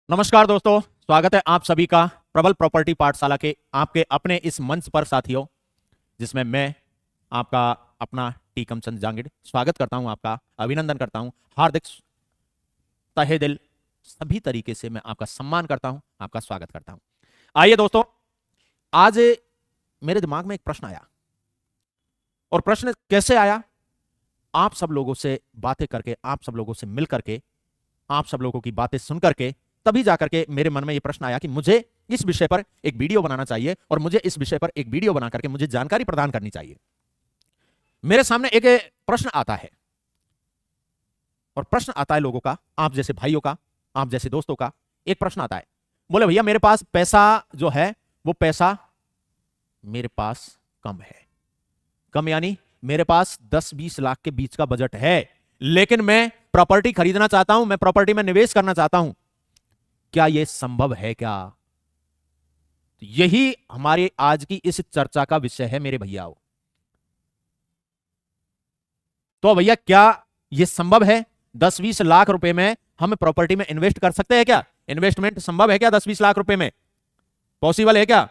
नमस्कार दोस्तों, स्वागत है आप सभी का प्रबल प्रॉपर्टी पाठशाला के आपके अपने इस मंच पर साथियों, जिसमें मैं आपका अपना टीकम चंद जांगिड स्वागत करता हूं, आपका अभिनंदन करता हूं, हार्दिक तहे दिल सभी तरीके से मैं आपका सम्मान करता हूं, आपका स्वागत करता हूं। आइए दोस्तों, आज मेरे दिमाग में एक प्रश्न आया और प्रश्न कैसे आया, आप सब लोगों से बातें करके, आप सब लोगों से मिल करके, आप सब लोगों की बातें सुन करके तभी जाकर के मेरे मन में यह प्रश्न आया कि मुझे इस विषय पर एक वीडियो बनाना चाहिए और मुझे इस विषय पर एक वीडियो बना करके मुझे जानकारी प्रदान करनी चाहिए। मेरे सामने एक प्रश्न आता है और प्रश्न आता है लोगों का, आप जैसे भाइयों का, आप जैसे दोस्तों का। एक प्रश्न आता है, बोले भैया मेरे पास पैसा जो है वो पैसा मेरे पास कम है। कम यानी मेरे पास 10-20 लाख के बीच का बजट है, लेकिन मैं प्रॉपर्टी खरीदना चाहता हूं, मैं प्रॉपर्टी में निवेश करना चाहता हूं। क्या यह संभव है क्या? तो यही हमारे आज की इस चर्चा का विषय है मेरे भैया। तो भैया क्या यह संभव है? 10-20 लाख रुपए में हम प्रॉपर्टी में इन्वेस्ट कर सकते हैं क्या? इन्वेस्टमेंट संभव है क्या 10-20 लाख रुपए में? पॉसिबल है क्या?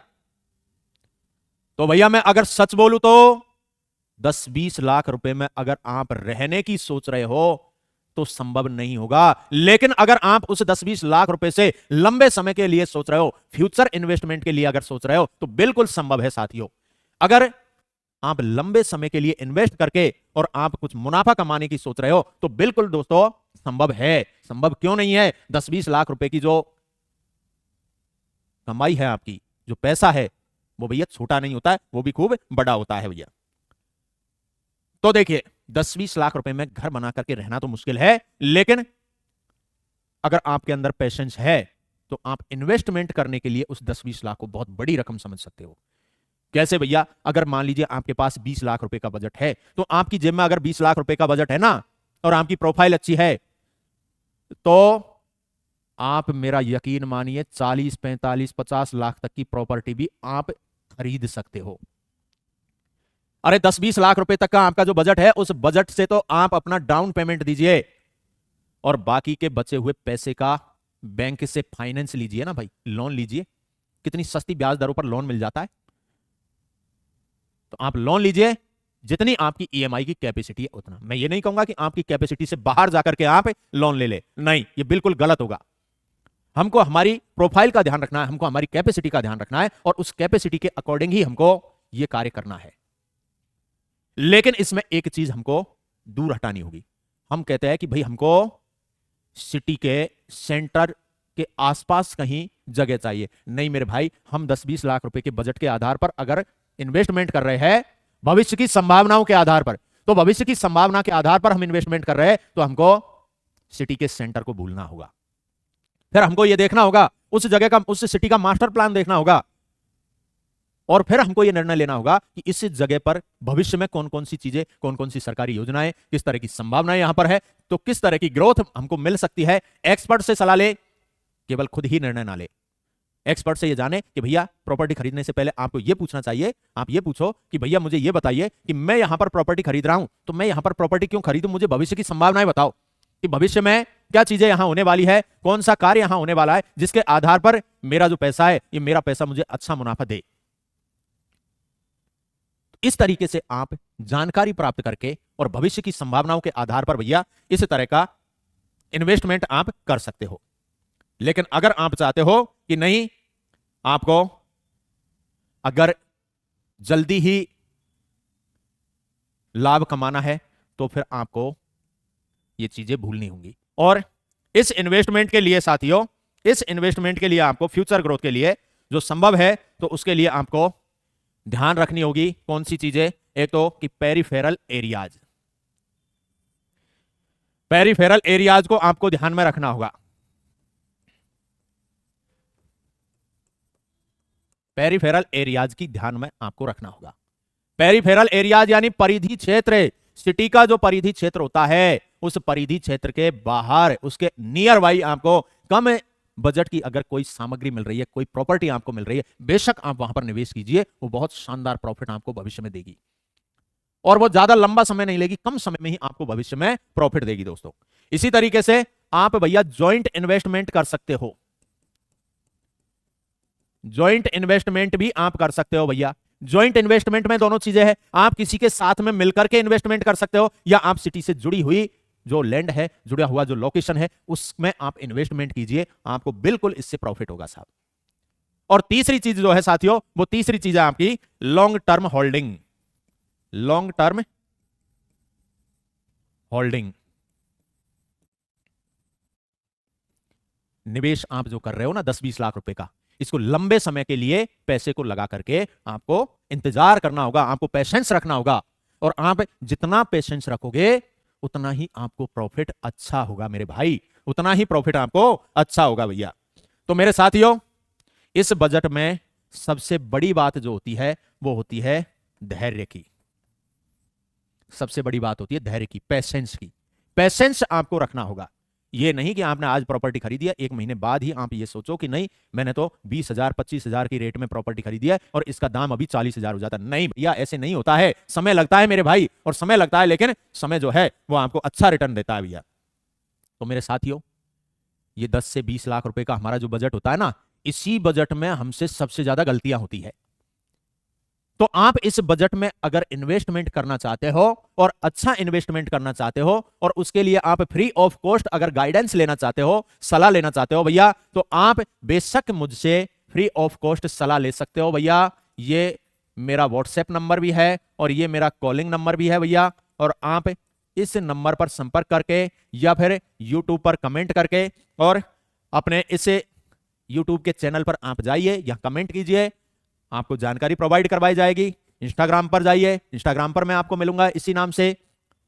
तो भैया मैं अगर सच बोलूं तो 10-20 लाख रुपए में अगर आप रहने की सोच रहे हो तो संभव नहीं होगा, लेकिन अगर आप उस 10-20 लाख रुपए से लंबे समय के लिए सोच रहे हो, फ्यूचर इन्वेस्टमेंट के लिए अगर सोच रहे हो, तो बिल्कुल संभव है साथियों। अगर आप लंबे समय के लिए इन्वेस्ट करके और आप कुछ मुनाफा कमाने की सोच रहे हो तो बिल्कुल दोस्तों संभव है। संभव क्यों नहीं है? 10-20 लाख रुपए की जो कमाई है, आपकी जो पैसा है, वो भैया छोटा नहीं होता है, वो भी खूब बड़ा होता है भैया। तो देखिए 10-20 लाख रुपए में घर बना करके रहना तो मुश्किल है, लेकिन अगर आपके अंदर पेशेंस है तो आप इन्वेस्टमेंट करने के लिए उस 10-20 लाख को बहुत बड़ी रकम समझ सकते हो। कैसे भैया? अगर मान लीजिए आपके पास 20 लाख रुपए का बजट है, तो आपकी जेब में अगर 20 लाख रुपए का बजट है ना, और आपकी प्रोफाइल अच्छी है, तो आप मेरा यकीन मानिए 40, 45, 50 लाख तक की प्रॉपर्टी भी आप खरीद सकते हो। अरे 10-20 लाख रुपए तक का आपका जो बजट है, उस बजट से तो आप अपना डाउन पेमेंट दीजिए और बाकी के बचे हुए पैसे का बैंक से फाइनेंस लीजिए ना भाई, लोन लीजिए। कितनी सस्ती ब्याज दरों पर लोन मिल जाता है। तो आप लोन लीजिए, जितनी आपकी ईएमआई की कैपेसिटी है उतना। मैं ये नहीं कहूंगा कि आपकी कैपेसिटी से बाहर जाकर के आप लोन ले ले, नहीं, ये बिल्कुल गलत होगा। हमको हमारी प्रोफाइल का ध्यान रखना है, हमको हमारी कैपेसिटी का ध्यान रखना है और उस कैपेसिटी के अकॉर्डिंग ही हमको यह कार्य करना है। लेकिन इसमें एक चीज हमको दूर हटानी होगी। हम कहते हैं कि भाई हमको सिटी के सेंटर के आसपास कहीं जगह चाहिए। नहीं मेरे भाई, हम 10-20 लाख रुपए के बजट के आधार पर अगर इन्वेस्टमेंट कर रहे हैं, भविष्य की संभावनाओं के आधार पर, तो भविष्य की संभावना के आधार पर हम इन्वेस्टमेंट कर रहे हैं, तो हमको सिटी के सेंटर को भूलना होगा। फिर हमको यह देखना होगा, उस जगह का, उस सिटी का मास्टर प्लान देखना होगा और फिर हमको यह निर्णय लेना होगा कि इस जगह पर भविष्य में कौन कौन सी चीजें, कौन कौन सी सरकारी योजनाएं, किस तरह की संभावनाएं यहां पर है, तो किस तरह की ग्रोथ हमको मिल सकती है। एक्सपर्ट से सलाह ले, केवल खुद ही निर्णय ना ले। एक्सपर्ट से ये जाने कि भैया प्रॉपर्टी खरीदने से पहले आपको ये पूछना चाहिए, आप ये पूछो कि भैया मुझे ये बताइए कि मैं यहां पर प्रॉपर्टी खरीद रहा हूं, तो मैं यहां पर प्रॉपर्टी क्यों खरीदूं, मुझे भविष्य की संभावनाएं बताओ कि भविष्य में क्या चीजें यहां होने वाली है, कौन सा कार्य यहां होने वाला है, जिसके आधार पर मेरा जो पैसा है, ये मेरा पैसा मुझे अच्छा मुनाफा दे। इस तरीके से आप जानकारी प्राप्त करके और भविष्य की संभावनाओं के आधार पर भैया इस तरह का इन्वेस्टमेंट आप कर सकते हो। लेकिन अगर आप चाहते हो कि नहीं, आपको अगर जल्दी ही लाभ कमाना है, तो फिर आपको ये चीजें भूलनी होंगी। और इस इन्वेस्टमेंट के लिए साथियों, इस इन्वेस्टमेंट के लिए आपको फ्यूचर ग्रोथ के लिए जो संभव है, तो उसके लिए आपको ध्यान रखनी होगी कौन सी चीजें। एक तो कि पेरिफेरल एरियाज, पेरिफेरल एरियाज को आपको ध्यान में रखना होगा। पेरिफेरल एरियाज की ध्यान में आपको रखना होगा। पेरिफेरल एरियाज यानी परिधि क्षेत्र, सिटी का जो परिधि क्षेत्र होता है, उस परिधि क्षेत्र के बाहर, उसके नियर बाई आपको कम बजट की अगर कोई सामग्री मिल रही है, कोई प्रॉपर्टी आपको मिल रही है, बेशक आप वहां पर निवेश कीजिए, वो बहुत शानदार प्रॉफिट आपको भविष्य में देगी और वो ज्यादा लंबा समय नहीं लेगी, कम समय में ही आपको भविष्य में। प्रॉफिट देगी दोस्तों। इसी तरीके से आप भैया ज्वाइंट इन्वेस्टमेंट कर सकते हो। ज्वाइंट इन्वेस्टमेंट भी आप कर सकते हो भैया। ज्वाइंट इन्वेस्टमेंट में दोनों चीजें हैं, आप किसी के साथ में मिलकर के इन्वेस्टमेंट कर सकते हो, या आप सिटी से जुड़ी हुई जो लैंड है, जुड़ा हुआ जो लोकेशन है, उसमें आप इन्वेस्टमेंट कीजिए, आपको बिल्कुल इससे प्रॉफिट होगा साहब। और तीसरी चीज जो है साथियों, वो तीसरी चीज है आपकी long term holding. Long term holding, निवेश आप जो कर रहे हो ना 10-20 लाख रुपए का, इसको लंबे समय के लिए पैसे को लगा करके आपको इंतजार करना होगा, आपको पेशेंस रखना होगा, और आप जितना पेशेंस रखोगे उतना ही आपको प्रॉफिट अच्छा होगा मेरे भाई, उतना ही प्रॉफिट आपको अच्छा होगा भैया। तो मेरे साथियों, इस बजट में सबसे बड़ी बात जो होती है वो होती है धैर्य की। सबसे बड़ी बात होती है धैर्य की, पेशेंस की। पेशेंस आपको रखना होगा। ये नहीं कि आपने आज प्रॉपर्टी खरीदी है, एक महीने बाद ही आप ये सोचो कि नहीं मैंने तो 20,000 25,000 की रेट में प्रॉपर्टी खरीदी है और इसका दाम अभी 40,000 हो जाता है। नहीं भैया, ऐसे नहीं होता है। समय लगता है मेरे भाई, और समय लगता है, लेकिन समय जो है वो आपको अच्छा रिटर्न देता है भैया। तो मेरे साथियों, ये 10 से 20 लाख रुपए का हमारा जो बजट होता है ना, इसी बजट में हमसे सबसे ज्यादा गलतियां होती है। तो आप इस बजट में अगर इन्वेस्टमेंट करना चाहते हो और अच्छा इन्वेस्टमेंट करना चाहते हो, और उसके लिए आप फ्री ऑफ कॉस्ट अगर गाइडेंस लेना चाहते हो, सलाह लेना चाहते हो भैया, तो आप बेशक मुझसे फ्री ऑफ कॉस्ट सलाह ले सकते हो भैया। ये मेरा व्हाट्सएप नंबर भी है और ये मेरा कॉलिंग नंबर भी है भैया, और आप इस नंबर पर संपर्क करके या फिर यूट्यूब पर कमेंट करके, और अपने इस यूट्यूब के चैनल पर आप जाइए या कमेंट कीजिए, आपको जानकारी प्रोवाइड करवाई जाएगी। इंस्टाग्राम पर जाइए, इंस्टाग्राम पर मैं आपको मिलूंगा इसी नाम से।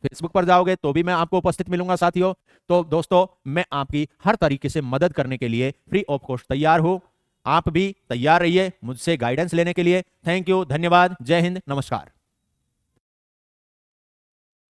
फेसबुक पर जाओगे तो भी मैं आपको उपस्थित मिलूंगा साथियों। तो दोस्तों, मैं आपकी हर तरीके से मदद करने के लिए फ्री ऑफ कॉस्ट तैयार हूं। आप भी तैयार रहिए मुझसे गाइडेंस लेने के लिए। थैंक यू, धन्यवाद, जय हिंद, नमस्कार।